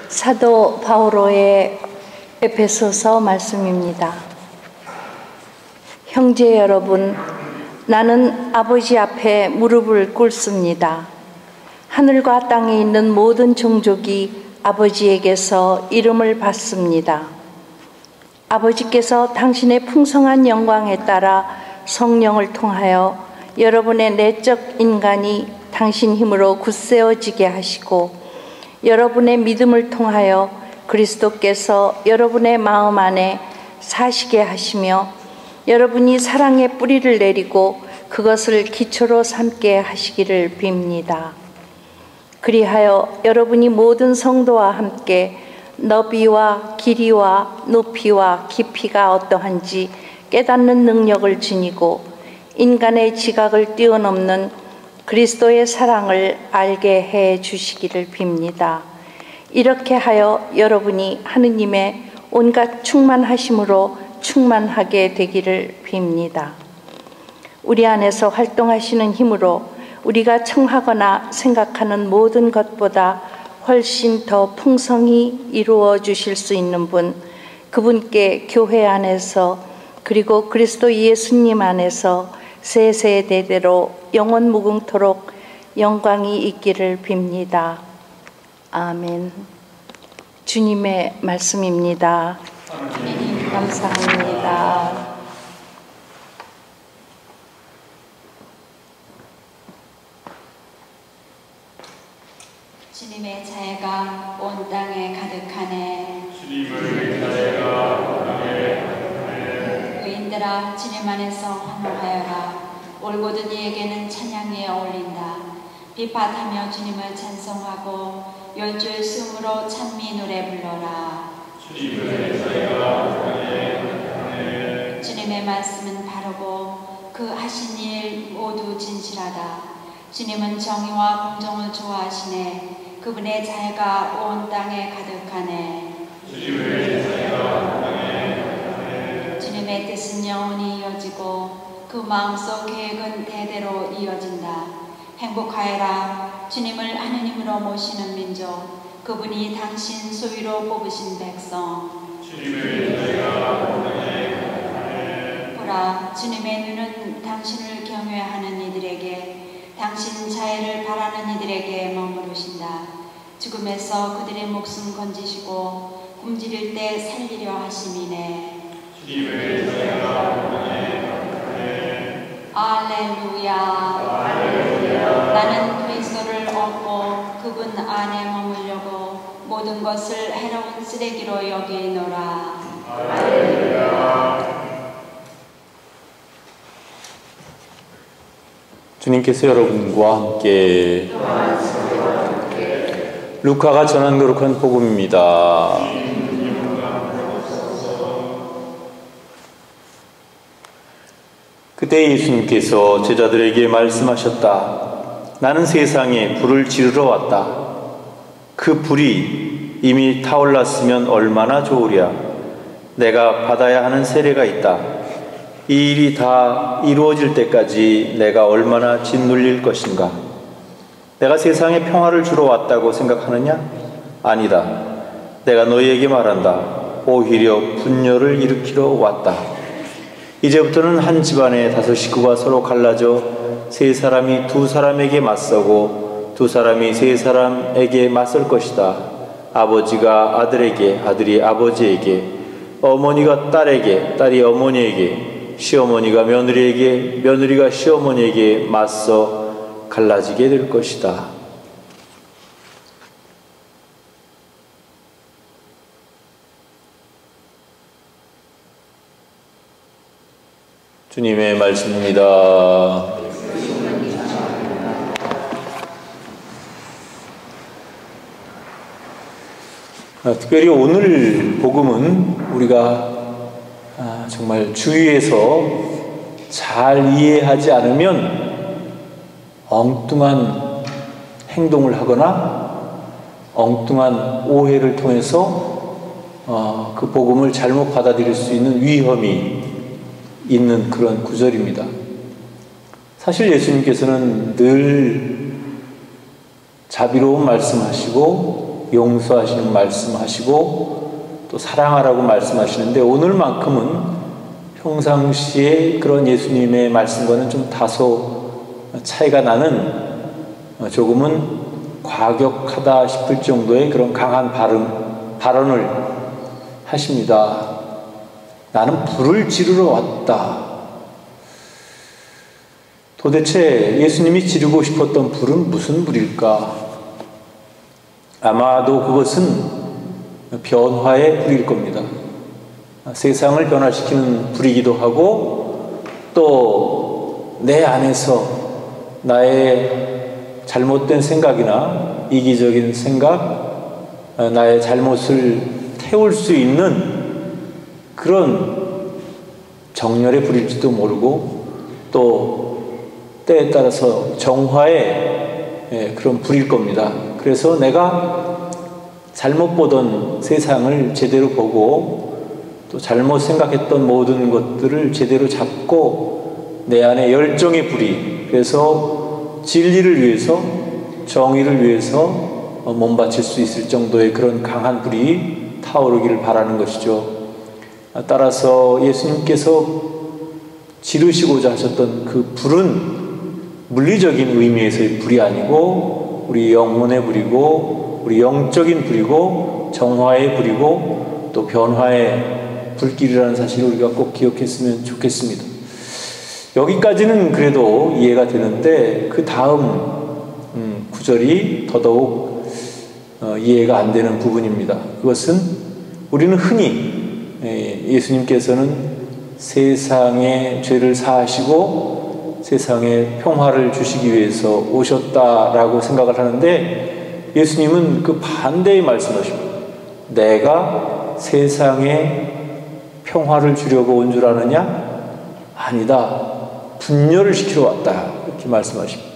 사도 바오로의 에베소서 말씀입니다. 형제 여러분, 나는 아버지 앞에 무릎을 꿇습니다. 하늘과 땅에 있는 모든 종족이 아버지에게서 이름을 받습니다. 아버지께서 당신의 풍성한 영광에 따라 성령을 통하여 여러분의 내적 인간이 당신 힘으로 굳세어지게 하시고, 여러분의 믿음을 통하여 그리스도께서 여러분의 마음 안에 사시게 하시며, 여러분이 사랑의 뿌리를 내리고 그것을 기초로 삼게 하시기를 빕니다. 그리하여 여러분이 모든 성도와 함께 너비와 길이와 높이와 깊이가 어떠한지 깨닫는 능력을 지니고 인간의 지각을 뛰어넘는 그리스도의 사랑을 알게 해 주시기를 빕니다. 이렇게 하여 여러분이 하느님의 온갖 충만하심으로 충만하게 되기를 빕니다. 우리 안에서 활동하시는 힘으로 우리가 청하거나 생각하는 모든 것보다 훨씬 더 풍성히 이루어 주실 수 있는 분, 그분께 교회 안에서 그리고 그리스도 예수님 안에서 세세대대로 영원 무궁토록 영광이 있기를 빕니다. 아멘. 주님의 말씀입니다. 감사합니다. 주님의 자애가 온 땅에 가득하네. 주님의 자애가 온 땅에 가득하네. 의인들아, 주님 안에서 환호하여라. 올고든 이에게는 찬양이 어울린다. 비파하며 주님을 찬송하고 열줄 숨으로 찬미 노래 불러라. 주님의 자애가 온 땅에 가득하네. 주님의 말씀은 바르고 그 하신 일 모두 진실하다. 주님은 정의와 공정을 좋아하시네. 그분의 자애가 온 땅에 가득하네. 주님의 자애가 온 땅에 가득하네. 주님의 뜻은 영원히 이어지고 그 마음속 계획은 대대로 이어진다. 행복하여라. 주님을 하느님으로 모시는 민족, 그분이 당신 소유로 뽑으신 백성. 주님의 자애가 온 땅에 가득하네. 보라, 주님의 눈은 당신을 경외하는 이들에게, 당신 자애를 바라는 이들에게 머무르신다. 죽음에서 그들의 목숨 건지시고 굶주릴 때 살리려 하심이네. 주님의 자애가 온 땅에 가득하네. 알렐루야. 할렐루야. 나는 그리스도를 얻고 그분 안에 머물려고 모든 것을 해로운 쓰레기로 여기노라. 할렐루야. 주님께서 여러분과 함께 루카가 전한 거룩한 복음입니다. 그때 예수님께서 제자들에게 말씀하셨다. 나는 세상에 불을 지르러 왔다. 그 불이 이미 타올랐으면 얼마나 좋으랴. 내가 받아야 하는 세례가 있다. 이 일이 다 이루어질 때까지 내가 얼마나 짓눌릴 것인가. 내가 세상에 평화를 주러 왔다고 생각하느냐? 아니다. 내가 너희에게 말한다. 오히려 분열을 일으키러 왔다. 이제부터는 한 집안에 5 식구가 서로 갈라져 3 사람이 2 사람에게 맞서고 2 사람이 3 사람에게 맞설 것이다. 아버지가 아들에게, 아들이 아버지에게, 어머니가 딸에게, 딸이 어머니에게, 시어머니가 며느리에게, 며느리가 시어머니에게 맞서 갈라지게 될 것이다. 주님의 말씀입니다. 특별히 오늘 복음은 우리가 정말 주위에서 잘 이해하지 않으면 엉뚱한 행동을 하거나 엉뚱한 오해를 통해서 그 복음을 잘못 받아들일 수 있는 위험이 있는 그런 구절입니다. 사실 예수님께서는 늘 자비로운 말씀하시고 용서하시는 말씀하시고 또 사랑하라고 말씀하시는데, 오늘만큼은 평상시에 그런 예수님의 말씀과는 좀 다소 차이가 나는, 조금은 과격하다 싶을 정도의 그런 강한 발언을 하십니다. 나는 불을 지르러 왔다. 도대체 예수님이 지르고 싶었던 불은 무슨 불일까? 아마도 그것은 변화의 불일 겁니다. 세상을 변화시키는 불이기도 하고, 또 내 안에서 나의 잘못된 생각이나 이기적인 생각, 나의 잘못을 태울 수 있는 그런 정열의 불일지도 모르고, 또 때에 따라서 정화의 그런 불일 겁니다. 그래서 내가 잘못 보던 세상을 제대로 보고, 또 잘못 생각했던 모든 것들을 제대로 잡고, 내 안에 열정의 불이, 그래서 진리를 위해서, 정의를 위해서 몸바칠 수 있을 정도의 그런 강한 불이 타오르기를 바라는 것이죠. 따라서 예수님께서 지르시고자 하셨던 그 불은 물리적인 의미에서의 불이 아니고 우리 영혼의 불이고, 우리 영적인 불이고, 정화의 불이고, 또 변화의 불길이라는 사실을 우리가 꼭 기억했으면 좋겠습니다. 여기까지는 그래도 이해가 되는데, 그 다음 구절이 더더욱 이해가 안 되는 부분입니다. 그것은 우리는 흔히 예수님께서는 세상의 죄를 사하시고 세상에 평화를 주시기 위해서 오셨다라고 생각을 하는데, 예수님은 그 반대의 말씀하십니다. 내가 세상에 평화를 주려고 온 줄 아느냐? 아니다. 분열을 시키러 왔다. 이렇게 말씀하십니다.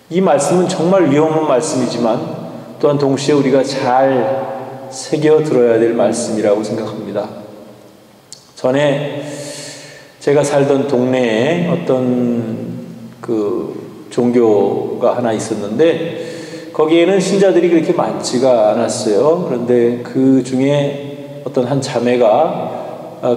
이 말씀은 정말 위험한 말씀이지만 또한 동시에 우리가 잘 새겨 들어야 될 말씀이라고 생각합니다. 전에 제가 살던 동네에 어떤 그 종교가 하나 있었는데, 거기에는 신자들이 그렇게 많지가 않았어요. 그런데 그 중에 어떤 한 자매가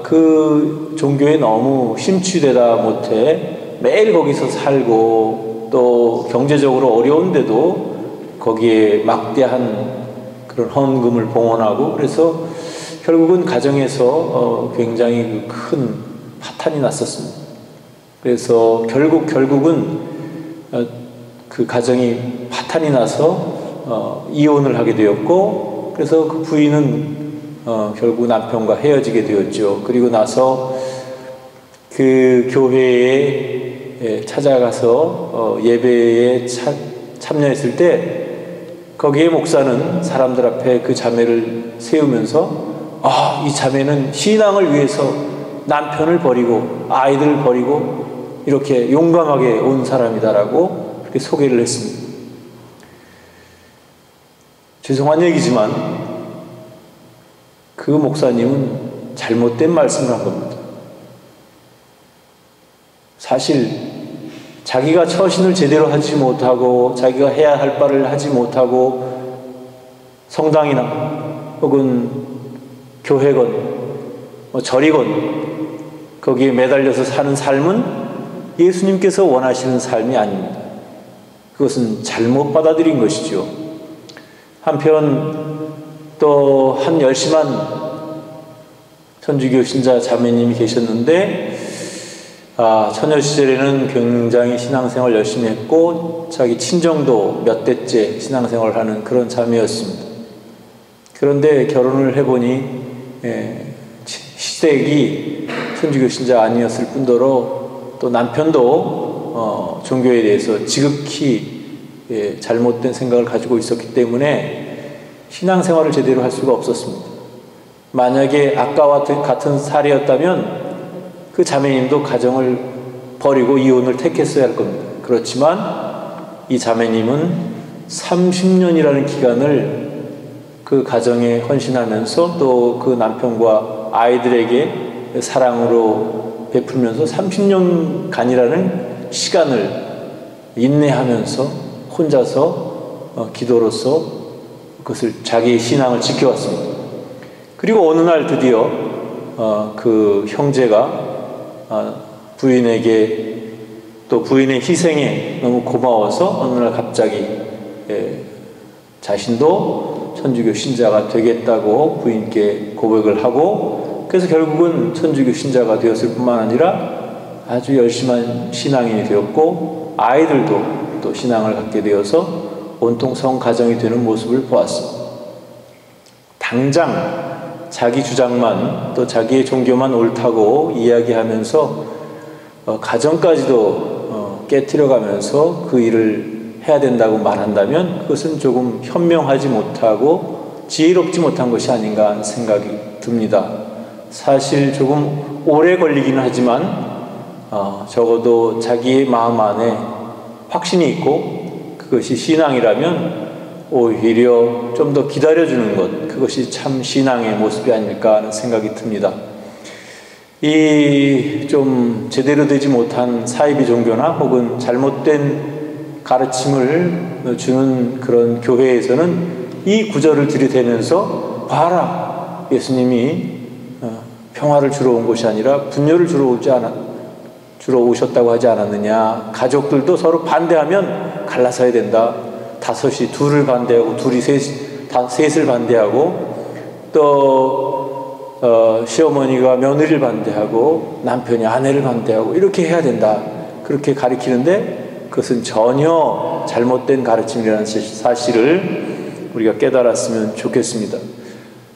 그 종교에 너무 심취되다 못해 매일 거기서 살고, 또 경제적으로 어려운데도 거기에 막대한 그런 헌금을 봉헌하고, 그래서 결국은 가정에서 굉장히 큰 파탄이 났었습니다. 그래서 결국은 그 가정이 파탄이 나서 이혼을 하게 되었고, 그래서 그 부인은 결국 남편과 헤어지게 되었죠. 그리고 나서 그 교회에 찾아가서 예배에 참여했을 때, 거기에 목사는 사람들 앞에 그 자매를 세우면서, 이 자매는 신앙을 위해서 남편을 버리고 아이들을 버리고 이렇게 용감하게 온 사람이다라고 그렇게 소개를 했습니다. 죄송한 얘기지만 그 목사님은 잘못된 말씀을 한 겁니다. 사실 자기가 처신을 제대로 하지 못하고, 자기가 해야 할 바를 하지 못하고, 성당이나 혹은 교회건 절이건 거기에 매달려서 사는 삶은 예수님께서 원하시는 삶이 아닙니다. 그것은 잘못 받아들인 것이죠. 한편 또 한 열심한 천주교 신자 자매님이 계셨는데, 처녀 시절에는 굉장히 신앙생활 열심히 했고, 자기 친정도 몇 대째 신앙생활을 하는 그런 자매였습니다. 그런데 결혼을 해보니 시댁이 천주교 신자 아니었을 뿐더러 또 남편도 종교에 대해서 지극히 잘못된 생각을 가지고 있었기 때문에 신앙생활을 제대로 할 수가 없었습니다. 만약에 아까와 같은 사례였다면 그 자매님도 가정을 버리고 이혼을 택했어야 할 겁니다. 그렇지만 이 자매님은 30년이라는 기간을 그 가정에 헌신하면서 또 그 남편과 아이들에게 사랑으로 베풀면서 30년간이라는 시간을 인내하면서 혼자서 기도로서 그것을 자기의 신앙을 지켜왔습니다. 그리고 어느 날 드디어 그 형제가 부인에게 또 부인의 희생에 너무 고마워서 어느 날 갑자기 자신도 천주교 신자가 되겠다고 부인께 고백을 하고, 그래서 결국은 천주교 신자가 되었을 뿐만 아니라 아주 열심한 신앙인이 되었고, 아이들도 또 신앙을 갖게 되어서 온통 성가정이 되는 모습을 보았습니다. 당장 자기 주장만, 또 자기의 종교만 옳다고 이야기하면서 가정까지도 깨트려가면서 그 일을 해야 된다고 말한다면 그것은 조금 현명하지 못하고 지혜롭지 못한 것이 아닌가 하는 생각이 듭니다. 사실 조금 오래 걸리기는 하지만 적어도 자기의 마음 안에 확신이 있고 그것이 신앙이라면 오히려 좀 더 기다려주는 것, 그것이 참 신앙의 모습이 아닐까 하는 생각이 듭니다. 이 좀 제대로 되지 못한 사이비 종교나 혹은 잘못된 가르침을 주는 그런 교회에서는 이 구절을 들이대면서 봐라, 예수님이 평화를 주러 온 것이 아니라 분열을 주러 오셨다고 하지 않았느냐, 가족들도 서로 반대하면 갈라서야 된다, 다섯이 둘을 반대하고 둘이 셋을 반대하고, 또 시어머니가 며느리를 반대하고 남편이 아내를 반대하고 이렇게 해야 된다, 그렇게 가르치는데 그것은 전혀 잘못된 가르침이라는 사실을 우리가 깨달았으면 좋겠습니다.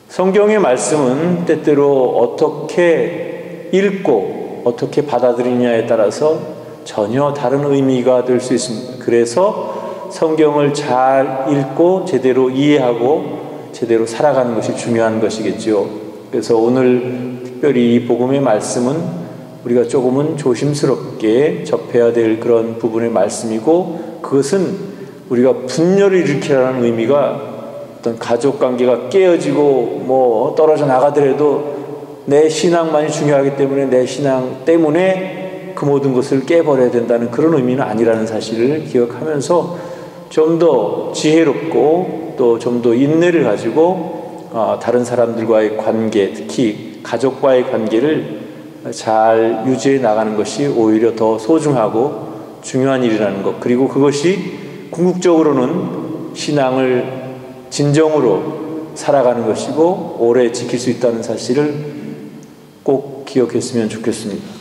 성경의 말씀은 때때로 어떻게 읽고 어떻게 받아들이냐에 따라서 전혀 다른 의미가 될 수 있습니다. 그래서 성경을 잘 읽고 제대로 이해하고 제대로 살아가는 것이 중요한 것이겠죠. 그래서 오늘 특별히 이 복음의 말씀은 우리가 조금은 조심스럽게 접해야 될 그런 부분의 말씀이고, 그것은 우리가 분열을 일으키라는 의미가 어떤 가족관계가 깨어지고 떨어져 나가더라도 내 신앙만이 중요하기 때문에 내 신앙 때문에 그 모든 것을 깨버려야 된다는 그런 의미는 아니라는 사실을 기억하면서 좀 더 지혜롭고 또 좀 더 인내를 가지고 다른 사람들과의 관계, 특히 가족과의 관계를 잘 유지해 나가는 것이 오히려 더 소중하고 중요한 일이라는 것, 그리고 그것이 궁극적으로는 신앙을 진정으로 살아가는 것이고 오래 지킬 수 있다는 사실을 꼭 기억했으면 좋겠습니다.